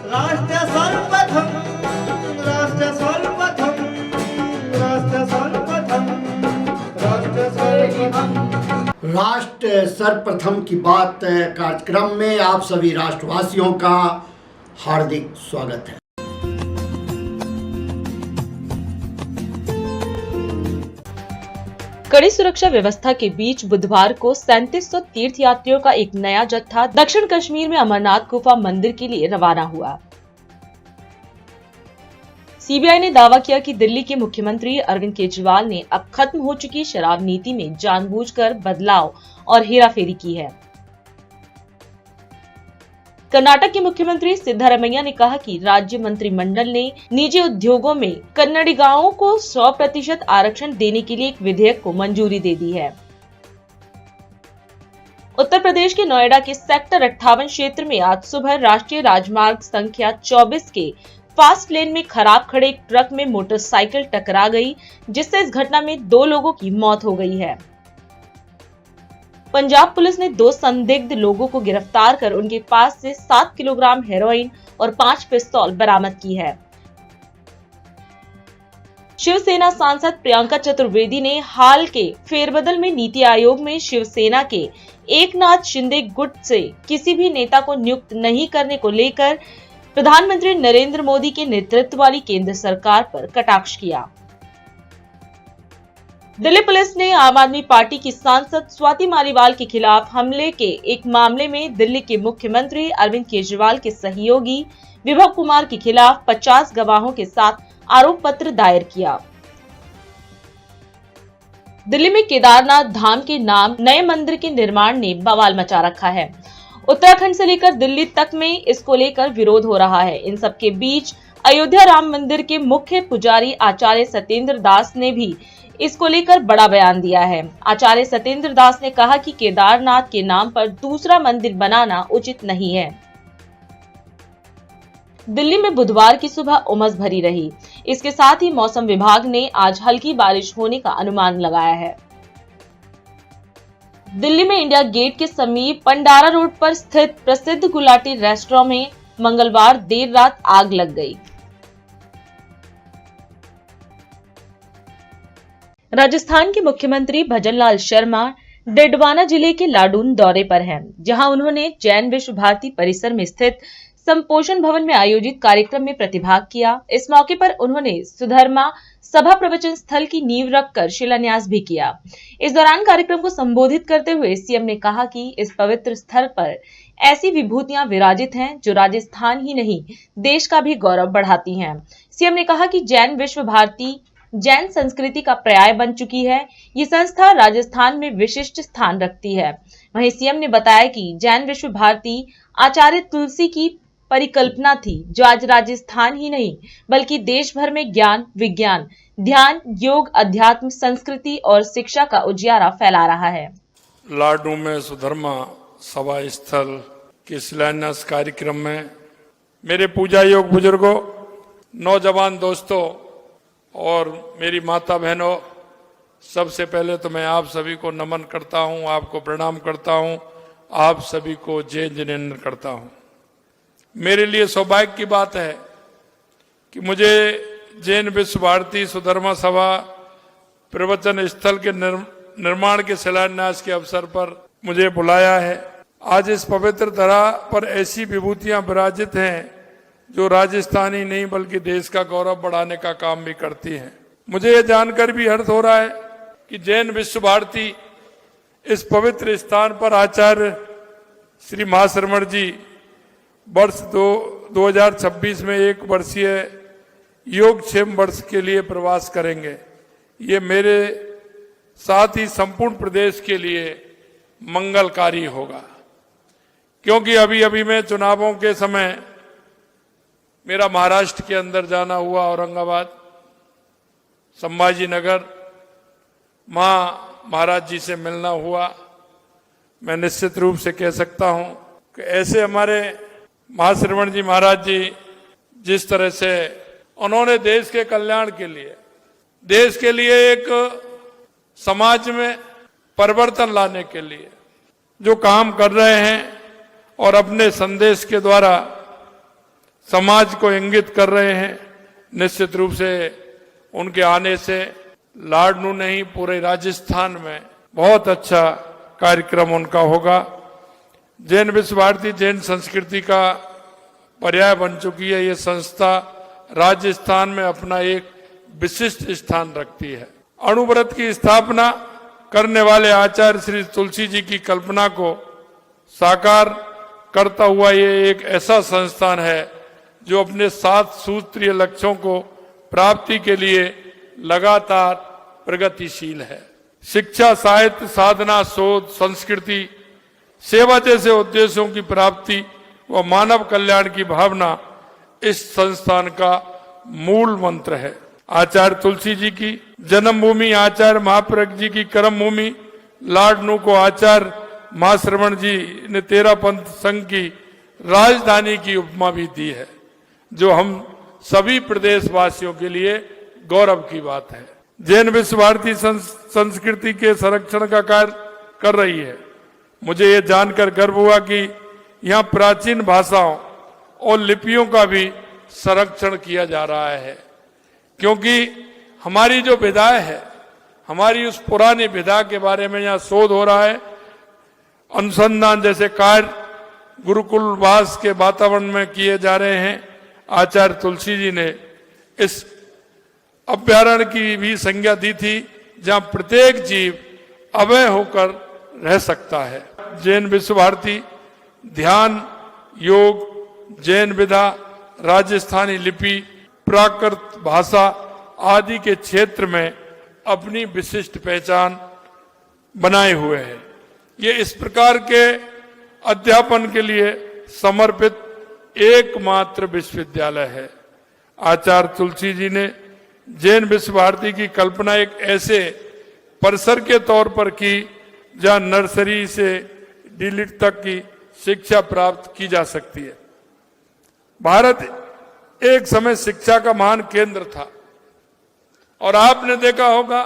राष्ट्र सर्वप्रथम, राष्ट्र सर्वप्रथम, राष्ट्र सर्वप्रथम, राष्ट्र सर्वप्रथम। राष्ट्र सर्वप्रथम की बात कार्यक्रम में आप सभी राष्ट्रवासियों का हार्दिक स्वागत है। कड़ी सुरक्षा व्यवस्था के बीच बुधवार को 3700 तीर्थयात्रियों का एक नया जत्था दक्षिण कश्मीर में अमरनाथ गुफा मंदिर के लिए रवाना हुआ। सीबीआई ने दावा किया कि दिल्ली के मुख्यमंत्री अरविंद केजरीवाल ने अब खत्म हो चुकी शराब नीति में जानबूझकर बदलाव और हेराफेरी की है। कर्नाटक के मुख्यमंत्री सिद्धारमैया ने कहा कि राज्य मंत्रिमंडल ने निजी उद्योगों में कन्नडिगाओं को 100% आरक्षण देने के लिए एक विधेयक को मंजूरी दे दी है। उत्तर प्रदेश के नोएडा के सेक्टर 58 क्षेत्र में आज सुबह राष्ट्रीय राजमार्ग संख्या 24 के फास्ट लेन में खराब खड़े एक ट्रक में मोटरसाइकिल टकरा गई, जिससे इस घटना में 2 लोगों की मौत हो गई है। पंजाब पुलिस ने 2 संदिग्ध लोगों को गिरफ्तार कर उनके पास से 7 किलोग्राम हेरोइन और 5 पिस्तौल बरामद की है। शिवसेना सांसद प्रियंका चतुर्वेदी ने हाल के फेरबदल में नीति आयोग में शिवसेना के एकनाथ शिंदे गुट से किसी भी नेता को नियुक्त नहीं करने को लेकर प्रधानमंत्री नरेंद्र मोदी के नेतृत्व वाली केंद्र सरकार पर कटाक्ष किया। दिल्ली पुलिस ने आम आदमी पार्टी की सांसद स्वाति मालीवाल के खिलाफ हमले के एक मामले में दिल्ली के मुख्यमंत्री अरविंद केजरीवाल के सहयोगी विभव कुमार के खिलाफ 50 गवाहों के साथ आरोप पत्र दायर किया। दिल्ली में केदारनाथ धाम के नाम नए मंदिर के निर्माण ने बवाल मचा रखा है। उत्तराखंड से लेकर दिल्ली तक में इसको लेकर विरोध हो रहा है। इन सब के बीच अयोध्या राम मंदिर के मुख्य पुजारी आचार्य सत्येंद्र दास ने भी इसको लेकर बड़ा बयान दिया है। आचार्य सत्येंद्र दास ने कहा कि केदारनाथ के नाम पर दूसरा मंदिर बनाना उचित नहीं है। दिल्ली में बुधवार की सुबह उमस भरी रही। इसके साथ ही मौसम विभाग ने आज हल्की बारिश होने का अनुमान लगाया है। दिल्ली में इंडिया गेट के समीप पंडारा रोड पर स्थित प्रसिद्ध गुलाटी रेस्टोरेंट में मंगलवार देर रात आग लग गई। राजस्थान के मुख्यमंत्री भजनलाल शर्मा डेडवाना जिले के लाडून दौरे पर हैं, जहां उन्होंने जैन विश्व भारती परिसर में स्थित संपोषण भवन में आयोजित कार्यक्रम में प्रतिभाग किया। इस मौके पर उन्होंने सुधर्मा सभा प्रवचन स्थल की नींव रखकर शिलान्यास भी किया। इस दौरान कार्यक्रम को संबोधित करते हुए सीएम ने कहा कि इस पवित्र स्थल पर ऐसी विभूतियां विराजित हैं जो राजस्थान ही नहीं देश का भी गौरव बढ़ाती हैं। सीएम ने कहा कि जैन विश्व भारती जैन संस्कृति का पर्याय बन चुकी है। ये संस्था राजस्थान में विशिष्ट स्थान रखती है। वहीं सीएम ने बताया कि जैन विश्व भारती आचार्य तुलसी की परिकल्पना थी, जो आज राजस्थान ही नहीं बल्कि देश भर में ज्ञान, विज्ञान, ध्यान, योग, अध्यात्म, संस्कृति और शिक्षा का उजियारा फैला रहा है। लाडू में सुधर्मा सभा स्थल के शिलान्यास कार्यक्रम में मेरे पूजा योग बुजुर्गों, नौजवान दोस्तों और मेरी माता बहनों, सबसे पहले तो मैं आप सभी को नमन करता हूं, आपको प्रणाम करता हूं, आप सभी को जय जिनेन्द्र करता हूं। मेरे लिए सौभाग्य की बात है कि मुझे जैन विश्व भारती सुधर्मा सभा प्रवचन स्थल के निर्माण के शिलान्यास के अवसर पर मुझे बुलाया है। आज इस पवित्र धरा पर ऐसी विभूतियां विराजित हैं जो राजस्थान ही नहीं बल्कि देश का गौरव बढ़ाने का काम भी करती हैं। मुझे यह जानकर भी हर्ष हो रहा है कि जैन विश्व भारती इस पवित्र स्थान पर आचार्य श्री महाश्रमण जी वर्ष 2026 में 1 वर्षीय योगक्षेम वर्ष के लिए प्रवास करेंगे। ये मेरे साथ ही संपूर्ण प्रदेश के लिए मंगलकारी होगा, क्योंकि अभी मैं चुनावों के समय मेरा महाराष्ट्र के अंदर जाना हुआ, औरंगाबाद, संभाजी नगर, महाराज जी से मिलना हुआ। मैं निश्चित रूप से कह सकता हूं कि ऐसे हमारे महाश्रवण जी महाराज जी जिस तरह से उन्होंने देश के कल्याण के लिए, देश के लिए एक समाज में परिवर्तन लाने के लिए जो काम कर रहे हैं और अपने संदेश के द्वारा समाज को इंगित कर रहे हैं। निश्चित रूप से उनके आने से लाडनू नहीं पूरे राजस्थान में बहुत अच्छा कार्यक्रम उनका होगा। जैन विश्व भारती जैन संस्कृति का पर्याय बन चुकी है। ये संस्था राजस्थान में अपना एक विशिष्ट स्थान रखती है। अणुव्रत की स्थापना करने वाले आचार्य श्री तुलसी जी की कल्पना को साकार करता हुआ ये एक ऐसा संस्थान है जो अपने 7 सूत्रीय लक्ष्यों को प्राप्ति के लिए लगातार प्रगतिशील है। शिक्षा, साहित्य, साधना, शोध, संस्कृति, सेवा जैसे उद्देश्यों की प्राप्ति व मानव कल्याण की भावना इस संस्थान का मूल मंत्र है। आचार्य तुलसी जी की जन्मभूमि, आचार्य महाप्रज्ञ जी की कर्मभूमि लाडनू को आचार्य महाश्रवण जी ने 13 पंथ संघ की राजधानी की उपमा भी दी है, जो हम सभी प्रदेशवासियों के लिए गौरव की बात है। जैन विश्व भारती संस्कृति के संरक्षण का कार्य कर रही है। मुझे ये जानकर गर्व हुआ कि यहाँ प्राचीन भाषाओं और लिपियों का भी संरक्षण किया जा रहा है, क्योंकि हमारी जो विधाएं है, हमारी उस पुरानी विधा के बारे में यहाँ शोध हो रहा है। अनुसंधान जैसे कार्य गुरुकुलवास के वातावरण में किए जा रहे हैं। आचार्य तुलसी जी ने इस अभ्यारण्य की भी संज्ञा दी थी, जहां प्रत्येक जीव अभय होकर रह सकता है। जैन विश्व भारती ध्यान, योग, जैन विधा, राजस्थानी लिपि, प्राकृत भाषा आदि के क्षेत्र में अपनी विशिष्ट पहचान बनाए हुए है। ये इस प्रकार के अध्यापन के लिए समर्पित एकमात्र विश्वविद्यालय है। आचार्य तुलसी जी ने जैन विश्व भारती की कल्पना एक ऐसे परिसर के तौर पर की जहां नर्सरी से डीलिट तक की शिक्षा प्राप्त की जा सकती है। भारत एक समय शिक्षा का महान केंद्र था और आपने देखा होगा,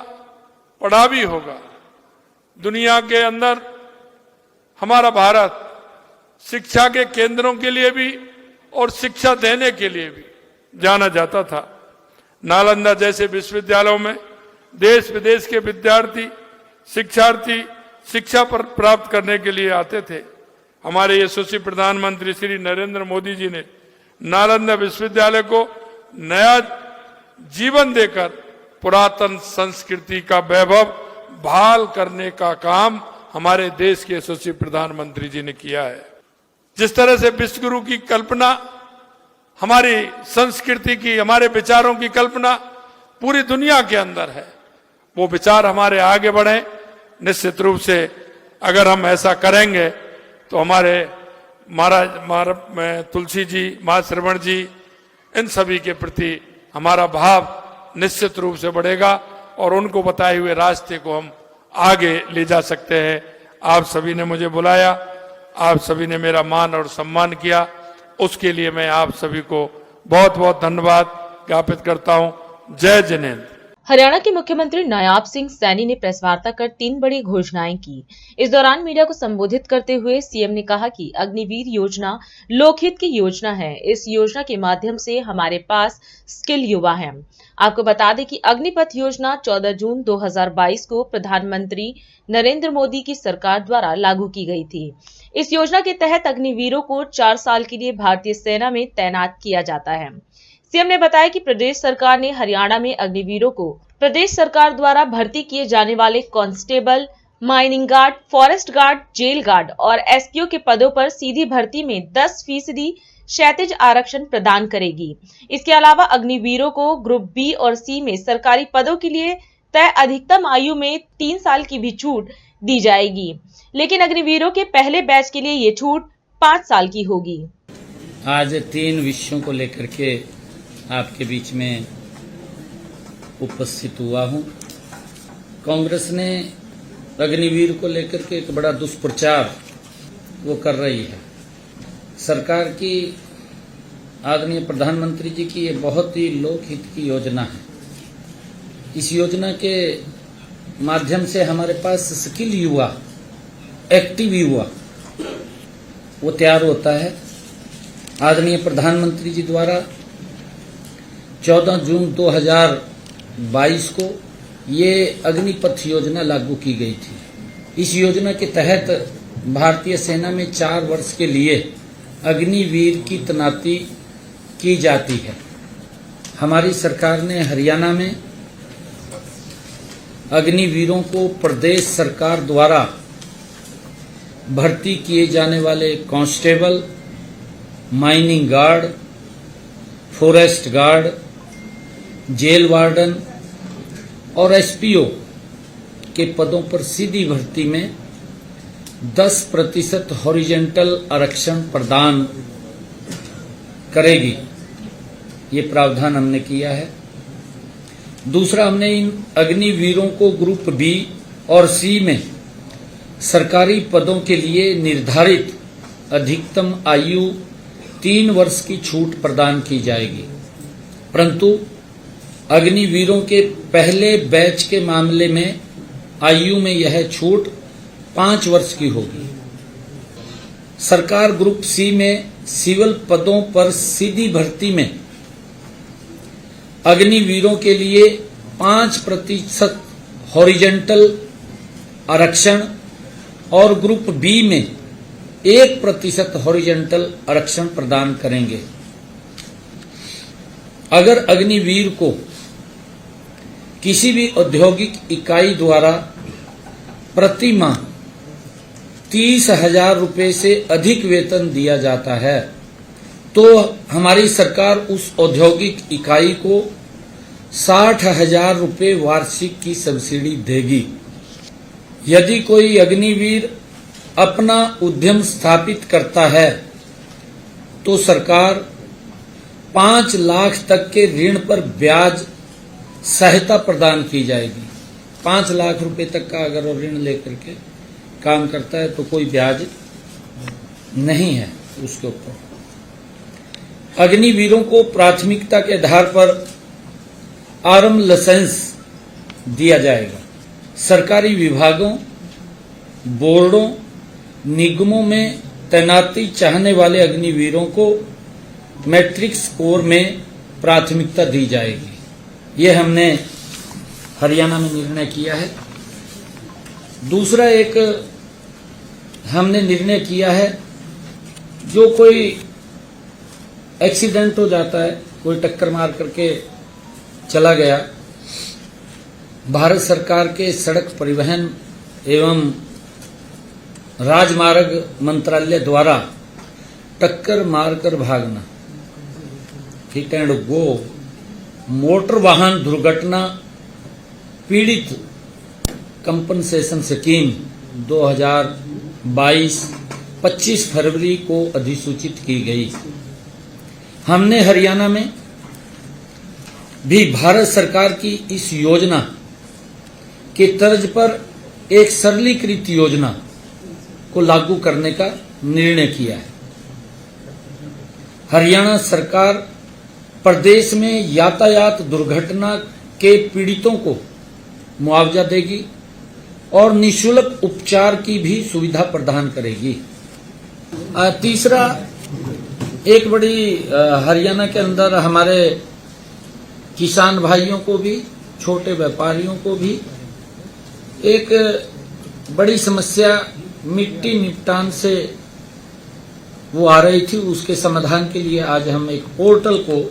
पढ़ा भी होगा, दुनिया के अंदर हमारा भारत शिक्षा के केंद्रों के लिए भी और शिक्षा देने के लिए भी जाना जाता था। नालंदा जैसे विश्वविद्यालयों में देश विदेश के विद्यार्थी, शिक्षार्थी शिक्षा पर प्राप्त करने के लिए आते थे। हमारे यशस्वी प्रधानमंत्री श्री नरेंद्र मोदी जी ने नालंदा विश्वविद्यालय को नया जीवन देकर पुरातन संस्कृति का वैभव बहाल करने का काम हमारे देश के यशस्वी प्रधानमंत्री जी ने किया है। जिस तरह से विश्वगुरु की कल्पना, हमारी संस्कृति की, हमारे विचारों की कल्पना पूरी दुनिया के अंदर है, वो विचार हमारे आगे बढ़े। निश्चित रूप से अगर हम ऐसा करेंगे तो हमारे महाराज तुलसी जी, महाश्रवण जी, इन सभी के प्रति हमारा भाव निश्चित रूप से बढ़ेगा और उनको बताए हुए रास्ते को हम आगे ले जा सकते हैं। आप सभी ने मुझे बुलाया, आप सभी ने मेरा मान और सम्मान किया, उसके लिए मैं आप सभी को बहुत बहुत धन्यवाद ज्ञापित करता हूं। जय जिनेंद्र। हरियाणा के मुख्यमंत्री नायाब सिंह सैनी ने प्रेस वार्ता कर 3 बड़ी घोषणाएं की। इस दौरान मीडिया को संबोधित करते हुए सीएम ने कहा कि अग्निवीर योजना लोकहित की योजना है। इस योजना के माध्यम से हमारे पास स्किल युवा हैं। आपको बता दें कि अग्निपथ योजना 14 जून 2022 को प्रधानमंत्री नरेंद्र मोदी की सरकार द्वारा लागू की गई थी। इस योजना के तहत अग्निवीरों को 4 साल के लिए भारतीय सेना में तैनात किया जाता है। सीएम ने बताया कि प्रदेश सरकार ने हरियाणा में अग्निवीरों को प्रदेश सरकार द्वारा भर्ती किए जाने वाले constable, mining guard, forest guard, jail guard और एसपीओ के पदों पर सीधी भर्ती में 10% क्षैतिज आरक्षण प्रदान करेगी। इसके अलावा अग्निवीरों को ग्रुप बी और सी में सरकारी पदों के लिए तय अधिकतम आयु में 3 साल की भी छूट दी जाएगी, लेकिन अग्निवीरों के पहले बैच के लिए ये छूट 5 साल की होगी। आज 3 विषयों को लेकर के आपके बीच में उपस्थित हुआ हूं। कांग्रेस ने अग्निवीर को लेकर के एक बड़ा दुष्प्रचार वो कर रही है। सरकार की, आदरणीय प्रधानमंत्री जी की ये बहुत ही लोकहित की योजना है। इस योजना के माध्यम से हमारे पास स्किल युवा, एक्टिव युवा वो तैयार होता है आदरणीय प्रधानमंत्री जी द्वारा 14 जून 2022 को ये अग्निपथ योजना लागू की गई थी। इस योजना के तहत भारतीय सेना में 4 वर्ष के लिए अग्निवीर की तैनाती की जाती है। हमारी सरकार ने हरियाणा में अग्निवीरों को प्रदेश सरकार द्वारा भर्ती किए जाने वाले constable, mining guard, forest guard, jail warden और एसपीओ के पदों पर सीधी भर्ती में 10% हॉरिजेंटल आरक्षण प्रदान करेगी। ये प्रावधान हमने किया है। दूसरा, हमने इन अग्निवीरों को ग्रुप बी और सी में सरकारी पदों के लिए निर्धारित अधिकतम आयु 3 वर्ष की छूट प्रदान की जाएगी, परंतु अग्निवीरों के पहले बैच के मामले में आयु में यह छूट 5 वर्ष की होगी। सरकार ग्रुप सी में सिविल पदों पर सीधी भर्ती में अग्निवीरों के लिए 5% हॉरिजेंटल आरक्षण और ग्रुप बी में 1% हॉरिजेंटल आरक्षण प्रदान करेंगे। अगर अग्निवीर को किसी भी औद्योगिक इकाई द्वारा प्रति माह 30,000 रुपये से अधिक वेतन दिया जाता है तो हमारी सरकार उस औद्योगिक इकाई को 60,000 रुपये वार्षिक की सब्सिडी देगी। यदि कोई अग्निवीर अपना उद्यम स्थापित करता है तो सरकार 5 लाख तक के ऋण पर ब्याज सहायता प्रदान की जाएगी। 5 लाख रुपए तक का अगर वो ऋण लेकर के काम करता है तो कोई ब्याज नहीं है उसके ऊपर। अग्निवीरों को प्राथमिकता के आधार पर आर्म लाइसेंस दिया जाएगा। सरकारी विभागों, बोर्डों, निगमों में तैनाती चाहने वाले अग्निवीरों को मैट्रिक स्कोर में प्राथमिकता दी जाएगी। ये हमने हरियाणा में निर्णय किया है। दूसरा एक हमने निर्णय किया है, जो कोई एक्सीडेंट हो जाता है, कोई टक्कर मार करके चला गया, भारत सरकार के सड़क परिवहन एवं राजमार्ग मंत्रालय द्वारा टक्कर मारकर भागना, हिट एंड गो, मोटर वाहन दुर्घटना पीड़ित कंपनसेशन स्कीम 2022 25 फरवरी को अधिसूचित की गई। हमने हरियाणा में भी भारत सरकार की इस योजना के तर्ज पर एक सरलीकृत योजना को लागू करने का निर्णय किया है। हरियाणा सरकार प्रदेश में यातायात दुर्घटना के पीड़ितों को मुआवजा देगी और निःशुल्क उपचार की भी सुविधा प्रदान करेगी। तीसरा, एक बड़ी हरियाणा के अंदर हमारे किसान भाइयों को भी, छोटे व्यापारियों को भी एक बड़ी समस्या मिट्टी निपटान से वो आ रही थी, उसके समाधान के लिए आज हम एक पोर्टल को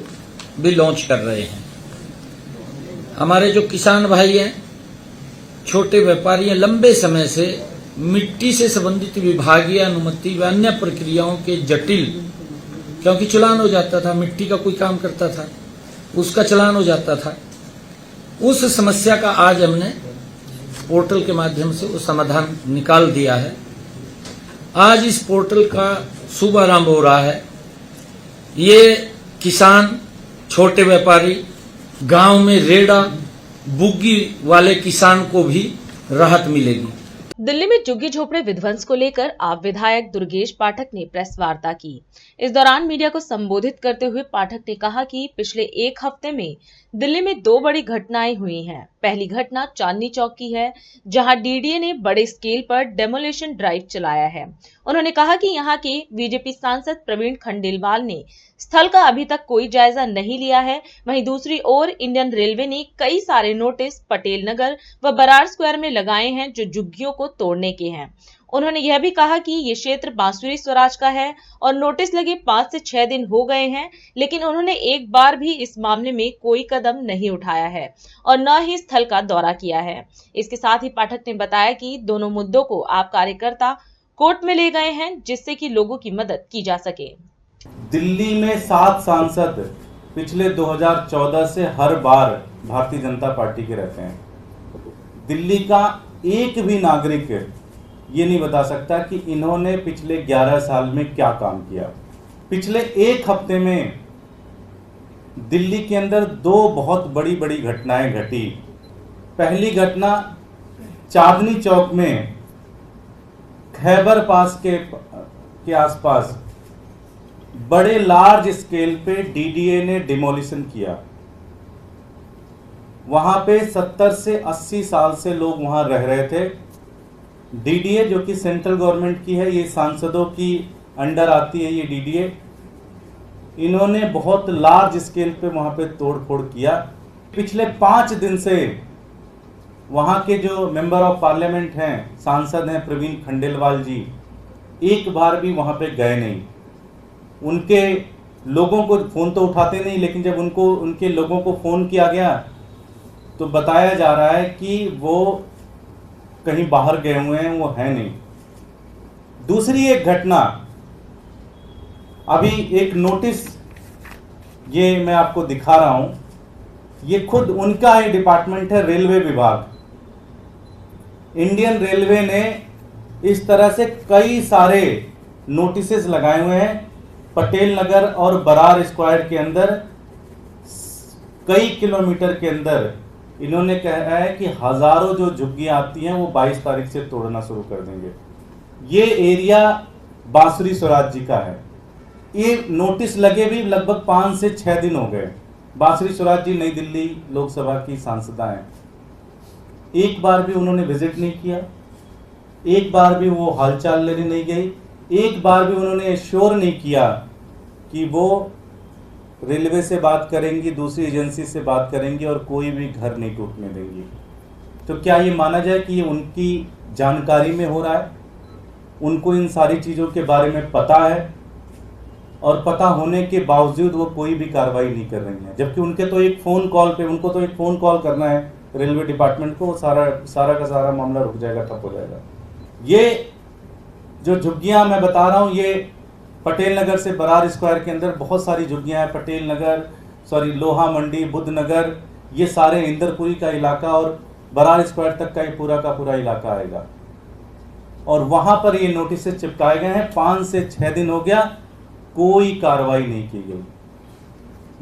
भी लॉन्च कर रहे हैं। हमारे जो किसान भाई हैं, छोटे व्यापारी हैं, लंबे समय से मिट्टी से संबंधित विभागीय अनुमति व अन्य प्रक्रियाओं के जटिल, क्योंकि चालान हो जाता था, मिट्टी का कोई काम करता था उसका चालान हो जाता था, उस समस्या का आज हमने पोर्टल के माध्यम से वो समाधान निकाल दिया है। आज इस पोर्टल का शुभारंभ हो रहा है। ये किसान, छोटे व्यापारी, गांव में रेड़ा बुग्गी वाले किसान को भी राहत मिलेगी। दिल्ली में झुग्गी झोपड़े विध्वंस को लेकर आप विधायक दुर्गेश पाठक ने प्रेस वार्ता की। इस दौरान मीडिया को संबोधित करते हुए पाठक ने कहा कि पिछले 1 हफ्ते में दिल्ली में 2 बड़ी घटनाएं हुई हैं। पहली घटना चांदनी चौक की है, जहां डीडीए ने बड़े स्केल पर डेमोलिशन ड्राइव चलाया है। उन्होंने कहा कि यहाँ के बीजेपी सांसद प्रवीण खंडेलवाल ने स्थल का अभी तक कोई जायजा नहीं लिया है। वहीं दूसरी ओर इंडियन रेलवे ने कई सारे नोटिस पटेल नगर व बरार स्क्वायर में लगाए हैं जो झुग्गियों को तोड़ने के हैं। उन्होंने यह भी कहा कि ये क्षेत्र बांसुरी स्वराज का है और नोटिस लगे 5 से 6 दिन हो गए हैं, लेकिन उन्होंने एक बार भी इस मामले में कोई कदम नहीं उठाया है और न ही स्थल का दौरा किया है। इसके साथ ही पाठक ने बताया कि दोनों मुद्दों को आप कार्यकर्ता कोर्ट में ले गए हैं जिससे कि लोगों की मदद की जा सके। दिल्ली में 7 सांसद पिछले 2014 से हर बार भारतीय जनता पार्टी के रहते हैं। दिल्ली का एक भी नागरिक ये नहीं बता सकता कि इन्होंने पिछले 11 साल में क्या काम किया। पिछले एक हफ्ते में दिल्ली के अंदर 2 बहुत बड़ी बड़ी घटनाएं घटी। पहली घटना चांदनी चौक में खैबर पास के आसपास बड़े लार्ज स्केल पे डीडीए ने डिमोलिशन किया। वहां पे 70 से 80 साल से लोग वहां रह रहे थे। डीडीए जो कि सेंट्रल गवर्नमेंट की है, ये सांसदों की अंडर आती है ये डीडीए। इन्होंने बहुत लार्ज स्केल पे वहां पे तोड़फोड़ किया। पिछले 5 दिन से वहां के जो मेंबर ऑफ पार्लियामेंट हैं, सांसद हैं प्रवीण खंडेलवाल जी, एक बार भी वहां पे गए नहीं। उनके लोगों को फोन तो उठाते नहीं, लेकिन जब उनके लोगों को फोन किया गया तो बताया जा रहा है कि वो कहीं बाहर गए हुए हैं, वो है नहीं। दूसरी एक घटना, अभी एक नोटिस ये मैं आपको दिखा रहा हूं, ये खुद उनका ही डिपार्टमेंट है, रेलवे विभाग। इंडियन रेलवे ने इस तरह से कई सारे नोटिसेस लगाए हुए हैं पटेल नगर और बरार स्क्वायर के अंदर। कई किलोमीटर के अंदर इन्होंने कहा है कि हजारों जो झुग्गियां आती हैं वो 22 तारीख से तोड़ना शुरू कर देंगे। ये एरिया बांसुरी स्वराज जी का है। ये नोटिस लगे भी लगभग 5 से 6 दिन हो गए। बांसुरी स्वराज जी नई दिल्ली लोकसभा की सांसदा हैं। एक बार भी उन्होंने विजिट नहीं किया, एक बार भी वो हालचाल लेने नहीं गई, एक बार भी उन्होंने एश्योर नहीं किया कि वो रेलवे से बात करेंगी, दूसरी एजेंसी से बात करेंगी और कोई भी घर नहीं टूटने देंगी। तो क्या ये माना जाए कि ये उनकी जानकारी में हो रहा है? उनको इन सारी चीज़ों के बारे में पता है और पता होने के बावजूद वो कोई भी कार्रवाई नहीं कर रही है, जबकि उनको तो एक फ़ोन कॉल करना है रेलवे डिपार्टमेंट को, सारा का सारा मामला रुक जाएगा, ठप हो जाएगा। ये जो झुग्गियाँ मैं बता रहा हूँ, ये पटेल नगर से बरार स्क्वायर के अंदर बहुत सारी झुग्गियाँ हैं। पटेल नगर, लोहा मंडी, बुद्ध नगर, ये सारे इंदरपुरी का इलाका और बरार स्क्वायर तक का पूरा इलाका आएगा। और वहाँ पर ये नोटिस चिपकाए गए हैं। 5 से 6 दिन हो गया, कोई कार्रवाई नहीं की गई।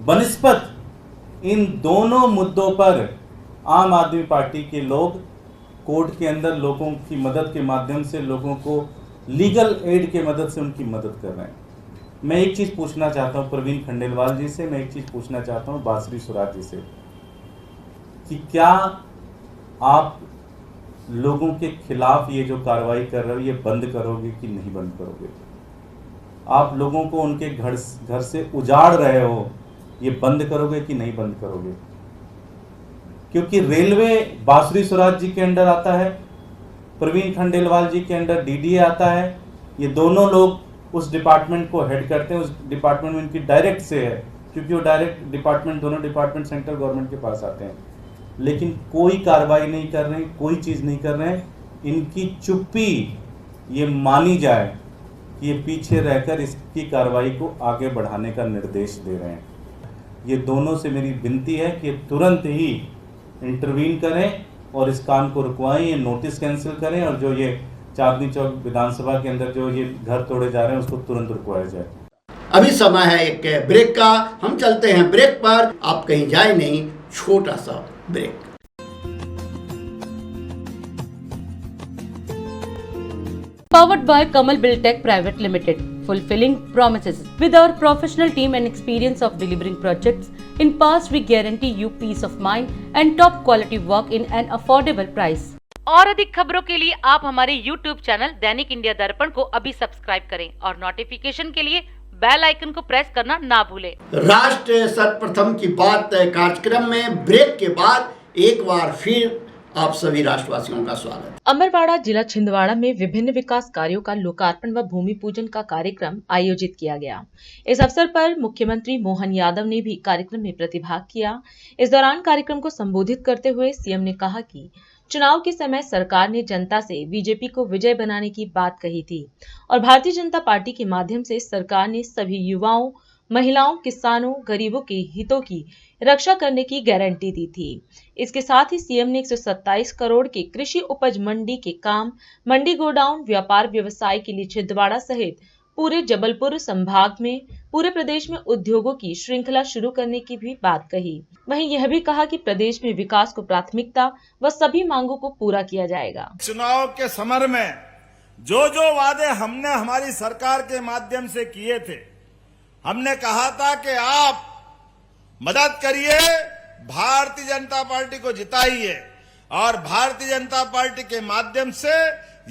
बनिस्पत इन दोनों मुद्दों पर आम आदमी पार्टी के लोग कोर्ट के अंदर लोगों की मदद के माध्यम से, लोगों को लीगल एड के मदद से उनकी मदद कर रहे हैं। मैं एक चीज़ पूछना चाहता हूँ प्रवीण खंडेलवाल जी से, मैं एक चीज़ पूछना चाहता हूँ बांसुरी स्वराज जी से कि क्या आप लोगों के खिलाफ ये जो कार्रवाई कर रहे हो ये बंद करोगे कि नहीं बंद करोगे? आप लोगों को उनके घर से उजाड़ रहे हो, ये बंद करोगे कि नहीं बंद करोगे? क्योंकि रेलवे बांसुरी स्वराज जी के अंडर आता है, प्रवीण खंडेलवाल जी के अंडर डीडीए आता है। ये दोनों लोग उस डिपार्टमेंट को हेड करते हैं। उस डिपार्टमेंट में इनकी डायरेक्ट से है, क्योंकि वो डायरेक्ट डिपार्टमेंट, दोनों डिपार्टमेंट सेंट्रल गवर्नमेंट के पास आते हैं, लेकिन कोई कार्रवाई नहीं कर रहे, कोई चीज़ नहीं कर रहे हैं। इनकी चुप्पी ये मानी जाए कि ये पीछे रहकर इसकी कार्रवाई को आगे बढ़ाने का निर्देश दे रहे हैं। ये दोनों से मेरी विनती है कि तुरंत ही इंटरवीन करें और इस काम को रुकवाएं, ये नोटिस कैंसिल करें और जो ये चांदनी चौक विधानसभा के अंदर जो ये घर तोड़े जा रहे हैं उसको तुरंत रुकवाया जाए। अभी समय है एक ब्रेक का, हम चलते हैं ब्रेक पर। आप कहीं जाए नहीं, छोटा सा break. Powered by Kamal Buildtech Private Limited, fulfilling promises. With our professional team and experience of delivering projects, in past we guarantee you peace of mind and top quality work in an affordable price. और अधिक खबरों के लिए आप हमारे YouTube channel दैनिक India दर्पण को अभी सब्सक्राइब करें और नोटिफिकेशन के लिए बेल आइकन को प्रेस करना ना भूलें। राष्ट्र सर्वप्रथम की बात कार्यक्रम में ब्रेक के बाद एक बार फिर आप सभी राष्ट्रवासियों का स्वागत। अमरवाड़ा जिला छिंदवाड़ा में विभिन्न विकास कार्यों का लोकार्पण व भूमि पूजन का कार्यक्रम आयोजित किया गया। इस अवसर पर मुख्यमंत्री मोहन यादव ने भी कार्यक्रम में प्रतिभाग किया। इस दौरान कार्यक्रम को संबोधित करते हुए सीएम ने कहा कि चुनाव के समय सरकार ने जनता से बीजेपी को विजय बनाने की बात कही थी और भारतीय जनता पार्टी के माध्यम से सरकार ने सभी युवाओं, महिलाओं, किसानों, गरीबों के हितों की रक्षा करने की गारंटी दी थी। इसके साथ ही सीएम ने 127 करोड़ के कृषि उपज मंडी के काम, मंडी गोडाउन, व्यापार व्यवसाय के लिए छिंदवाड़ा सहित पूरे जबलपुर संभाग में पूरे प्रदेश में उद्योगों की श्रृंखला शुरू करने की भी बात कही। वहीं यह भी कहा कि प्रदेश में विकास को प्राथमिकता व सभी मांगों को पूरा किया जाएगा। चुनाव के समर में जो जो वादे हमने हमारी सरकार के माध्यम से किए थे, हमने कहा था कि आप मदद करिए, भारतीय जनता पार्टी को जिताइए और भारतीय जनता पार्टी के माध्यम से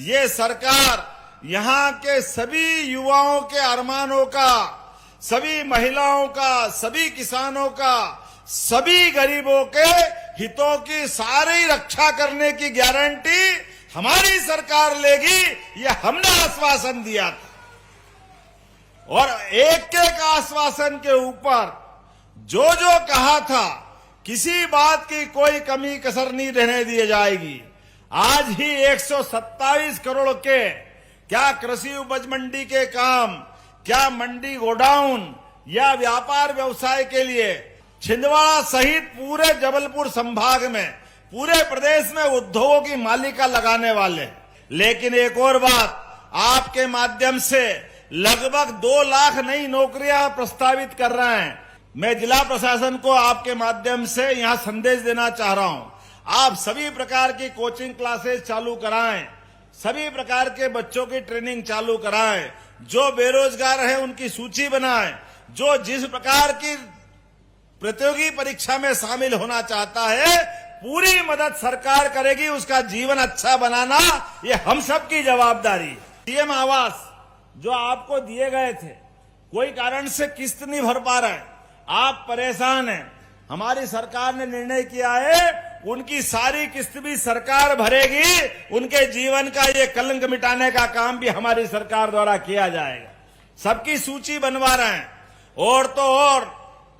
ये सरकार यहां के सभी युवाओं के अरमानों का, सभी महिलाओं का, सभी किसानों का, सभी गरीबों के हितों की सारी रक्षा करने की गारंटी हमारी सरकार लेगी, ये हमने आश्वासन दिया था। और एक एक आश्वासन के ऊपर जो जो कहा था, किसी बात की कोई कमी कसर नहीं रहने दी जाएगी। आज ही 127 करोड़ के क्या कृषि उपज मंडी के काम, क्या मंडी गोडाउन या व्यापार व्यवसाय के लिए छिंदवाड़ा सहित पूरे जबलपुर संभाग में, पूरे प्रदेश में उद्योगों की मालिका लगाने वाले। लेकिन एक और बात, आपके माध्यम से लगभग 2 लाख नई नौकरियां प्रस्तावित कर रहे हैं। मैं जिला प्रशासन को आपके माध्यम से यहां संदेश देना चाह रहा हूं, आप सभी प्रकार की कोचिंग क्लासेस चालू कराएं, सभी प्रकार के बच्चों की ट्रेनिंग चालू कराएं, जो बेरोजगार हैं उनकी सूची बनाएं, जो जिस प्रकार की प्रतियोगी परीक्षा में शामिल होना चाहता है पूरी मदद सरकार करेगी, उसका जीवन अच्छा बनाना ये हम सब की जवाबदारी। सीएम आवास जो आपको दिए गए थे, कोई कारण से किस्त नहीं भर पा रहे, आप परेशान हैं, हमारी सरकार ने निर्णय किया है उनकी सारी किस्त भी सरकार भरेगी, उनके जीवन का ये कलंक मिटाने का काम भी हमारी सरकार द्वारा किया जाएगा। सबकी सूची बनवा रहे हैं। और तो और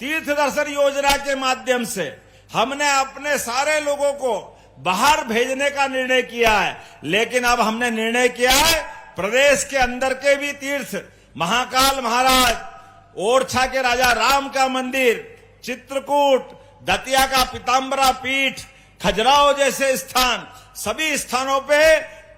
तीर्थ दर्शन योजना के माध्यम से हमने अपने सारे लोगों को बाहर भेजने का निर्णय किया है, लेकिन अब हमने निर्णय किया है प्रदेश के अंदर के भी तीर्थ, महाकाल महाराज, ओरछा के राजा राम का मंदिर, चित्रकूट, दतिया का पीताम्बरा पीठ, खजुराहो जैसे स्थान, सभी स्थानों पे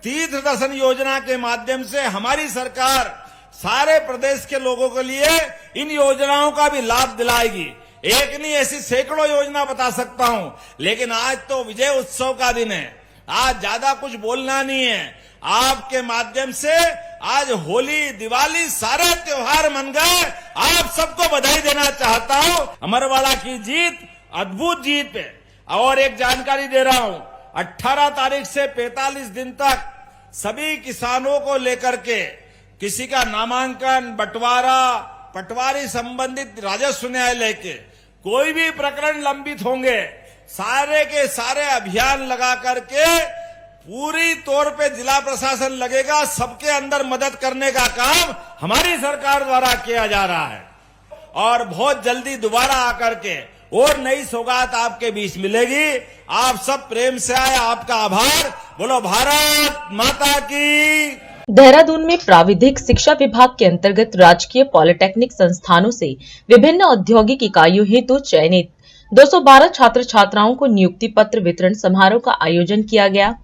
तीर्थ दर्शन योजना के माध्यम से हमारी सरकार सारे प्रदेश के लोगों के लिए इन योजनाओं का भी लाभ दिलाएगी। एक नहीं, ऐसी सैकड़ों योजना बता सकता हूं, लेकिन आज तो विजय उत्सव का दिन है, आज ज्यादा कुछ बोलना नहीं है। आपके माध्यम से आज होली, दिवाली, सारे त्योहार मन गए, आप सबको बधाई देना चाहता हूं। अमरवाड़ा की जीत अद्भुत जीत है। और एक जानकारी दे रहा हूं, 18 तारीख से 45 दिन तक सभी किसानों को लेकर के किसी का नामांकन, बंटवारा, पटवारी संबंधित राजस्व न्यायालय के कोई भी प्रकरण लंबित होंगे, सारे के सारे अभियान लगा करके पूरी तौर पे जिला प्रशासन लगेगा, सबके अंदर मदद करने का काम हमारी सरकार द्वारा किया जा रहा है। और बहुत जल्दी दोबारा आकर के और नई सौगात आपके बीच मिलेगी। आप सब प्रेम से आए, आपका आभार। बोलो भारत माता की। देहरादून में प्राविधिक शिक्षा विभाग के अंतर्गत राजकीय पॉलिटेक्निक संस्थानों से विभिन्न औद्योगिक इकाइयों हेतु चयनित 212 छात्र छात्राओं को नियुक्ति पत्र वितरण समारोह का आयोजन किया गया।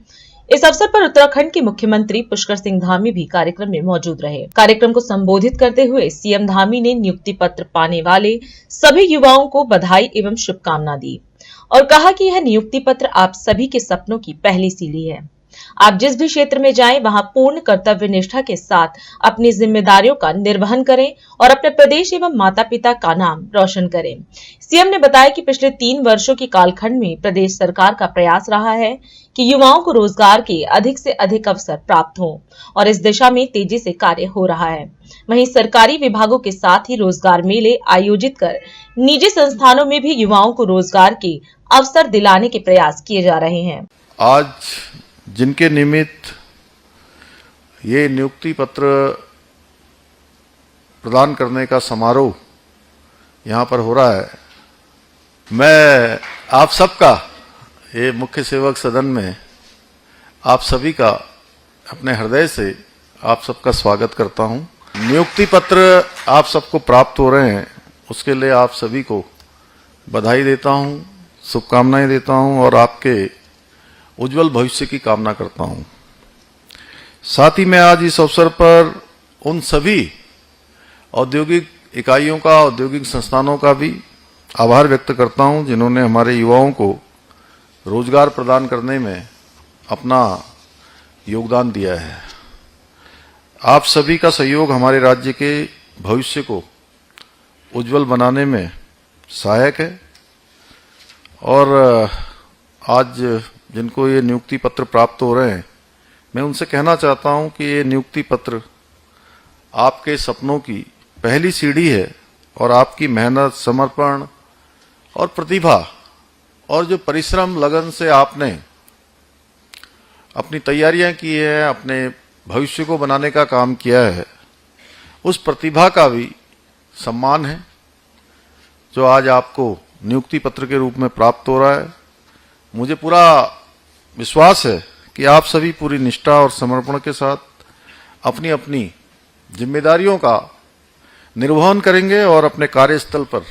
इस अवसर पर उत्तराखंड के मुख्यमंत्री पुष्कर सिंह धामी भी कार्यक्रम में मौजूद रहे। कार्यक्रम को संबोधित करते हुए सीएम धामी ने नियुक्ति पत्र पाने वाले सभी युवाओं को बधाई एवं शुभकामना दी और कहा कि यह नियुक्ति पत्र आप सभी के सपनों की पहली सीढ़ी है। आप जिस भी क्षेत्र में जाएं, वहां पूर्ण कर्तव्य निष्ठा के साथ अपनी जिम्मेदारियों का निर्वहन करें और अपने प्रदेश एवं माता पिता का नाम रोशन करें। सीएम ने बताया कि पिछले 3 वर्षों के कालखंड में प्रदेश सरकार का प्रयास रहा है कि युवाओं को रोजगार के अधिक से अधिक अवसर प्राप्त हों और इस दिशा में तेजी से कार्य हो रहा है। वहीं सरकारी विभागों के साथ ही रोजगार मेले आयोजित कर निजी संस्थानों में भी युवाओं को रोजगार के अवसर दिलाने के प्रयास किए जा रहे हैं। आज जिनके निमित्त ये नियुक्ति पत्र प्रदान करने का समारोह यहाँ पर हो रहा है, मैं आप सबका, ये मुख्य सेवक सदन में आप सभी का अपने हृदय से आप सबका स्वागत करता हूँ। नियुक्ति पत्र आप सबको प्राप्त हो रहे हैं, उसके लिए आप सभी को बधाई देता हूँ, शुभकामनाएं देता हूँ और आपके उज्जवल भविष्य की कामना करता हूँ। साथ ही मैं आज इस अवसर पर उन सभी औद्योगिक इकाइयों का, औद्योगिक संस्थानों का भी आभार व्यक्त करता हूँ जिन्होंने हमारे युवाओं को रोजगार प्रदान करने में अपना योगदान दिया है। आप सभी का सहयोग हमारे राज्य के भविष्य को उज्जवल बनाने में सहायक है और आज जिनको ये नियुक्ति पत्र प्राप्त हो रहे हैं, मैं उनसे कहना चाहता हूं कि ये नियुक्ति पत्र आपके सपनों की पहली सीढ़ी है और आपकी मेहनत, समर्पण और प्रतिभा और जो परिश्रम, लगन से आपने अपनी तैयारियां की है, अपने भविष्य को बनाने का काम किया है, उस प्रतिभा का भी सम्मान है जो आज आपको नियुक्ति पत्र के रूप में प्राप्त हो रहा है। मुझे पूरा विश्वास है कि आप सभी पूरी निष्ठा और समर्पण के साथ अपनी अपनी जिम्मेदारियों का निर्वहन करेंगे और अपने कार्यस्थल पर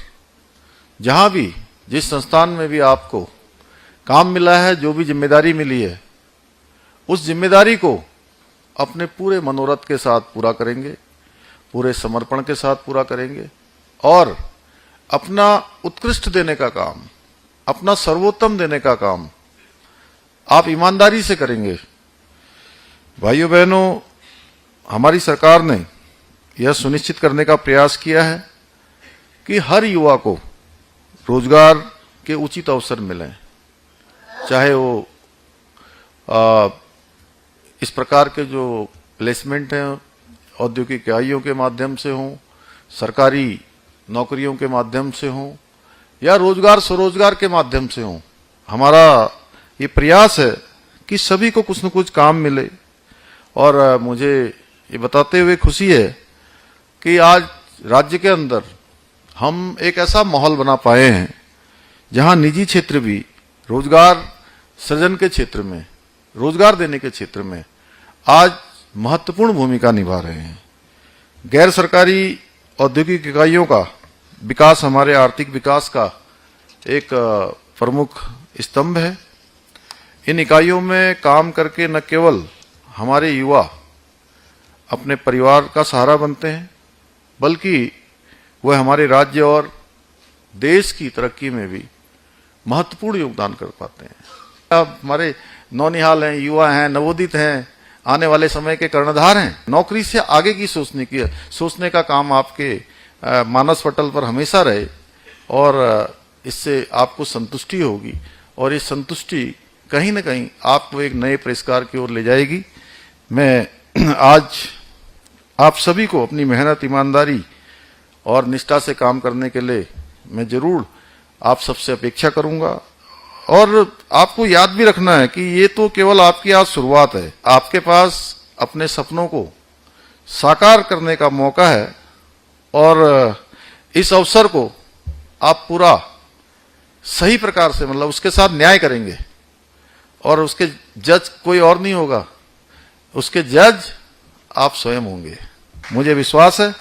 जहां भी, जिस संस्थान में भी आपको काम मिला है, जो भी जिम्मेदारी मिली है, उस जिम्मेदारी को अपने पूरे मनोरथ के साथ पूरा करेंगे, पूरे समर्पण के साथ पूरा करेंगे और अपना उत्कृष्ट देने का काम, अपना सर्वोत्तम देने का काम आप ईमानदारी से करेंगे। भाइयों बहनों, हमारी सरकार ने यह सुनिश्चित करने का प्रयास किया है कि हर युवा को रोजगार के उचित अवसर मिलें, चाहे वो इस प्रकार के जो प्लेसमेंट हैं औद्योगिक इकाइयों के माध्यम से हों, सरकारी नौकरियों के माध्यम से हों या रोजगार स्वरोजगार के माध्यम से हों। हमारा ये प्रयास है कि सभी को कुछ न कुछ काम मिले और मुझे ये बताते हुए खुशी है कि आज राज्य के अंदर हम एक ऐसा माहौल बना पाए हैं जहां निजी क्षेत्र भी रोजगार सृजन के क्षेत्र में, रोजगार देने के क्षेत्र में आज महत्वपूर्ण भूमिका निभा रहे हैं। गैर सरकारी औद्योगिक इकाइयों का विकास हमारे आर्थिक विकास का एक प्रमुख स्तंभ है। इन इकाइयों में काम करके न केवल हमारे युवा अपने परिवार का सहारा बनते हैं, बल्कि वह हमारे राज्य और देश की तरक्की में भी महत्वपूर्ण योगदान कर पाते हैं। अब हमारे नौनिहाल हैं, युवा हैं, नवोदित हैं, आने वाले समय के कर्णधार हैं। नौकरी से आगे की सोचने का काम आपके मानस पटल पर हमेशा रहे और इससे आपको संतुष्टि होगी और ये संतुष्टि कहीं न कहीं आपको एक नए पुरस्कार की ओर ले जाएगी। मैं आज आप सभी को अपनी मेहनत, ईमानदारी और निष्ठा से काम करने के लिए मैं जरूर आप सबसे अपेक्षा करूंगा और आपको याद भी रखना है कि ये तो केवल आपकी आज शुरुआत है। आपके पास अपने सपनों को साकार करने का मौका है और इस अवसर को आप पूरा सही प्रकार से, मतलब उसके साथ न्याय करेंगे और उसके जज कोई और नहीं होगा, उसके जज आप स्वयं होंगे। मुझे विश्वास है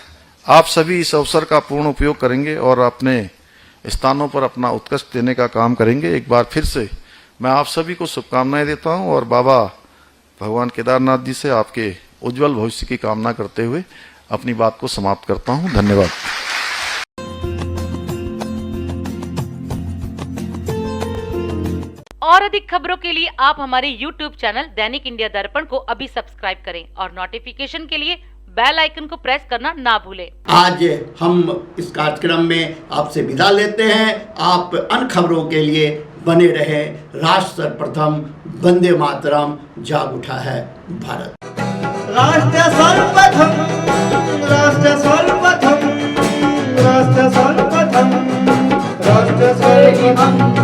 आप सभी इस अवसर का पूर्ण उपयोग करेंगे और अपने स्थानों पर अपना उत्कृष्ट देने का काम करेंगे। एक बार फिर से मैं आप सभी को शुभकामनाएं देता हूं और बाबा भगवान केदारनाथ जी से आपके उज्जवल भविष्य की कामना करते हुए अपनी बात को समाप्त करता हूं। धन्यवाद। और अधिक खबरों के लिए आप हमारे YouTube चैनल दैनिक इंडिया दर्पण को अभी सब्सक्राइब करें और नोटिफिकेशन के लिए बेल आइकन को प्रेस करना ना भूलें। आज हम इस कार्यक्रम में आपसे विदा लेते हैं। आप अन्य खबरों के लिए बने रहे। राष्ट्र सर्वप्रथम, वंदे मातरम, जाग उठा है भारत। राष्ट्र सर्वप्रथम, राष्ट्र सर्वप्रथम, राष्ट्र सर्वप्रथम, राष्ट्र सर्वप्रथम।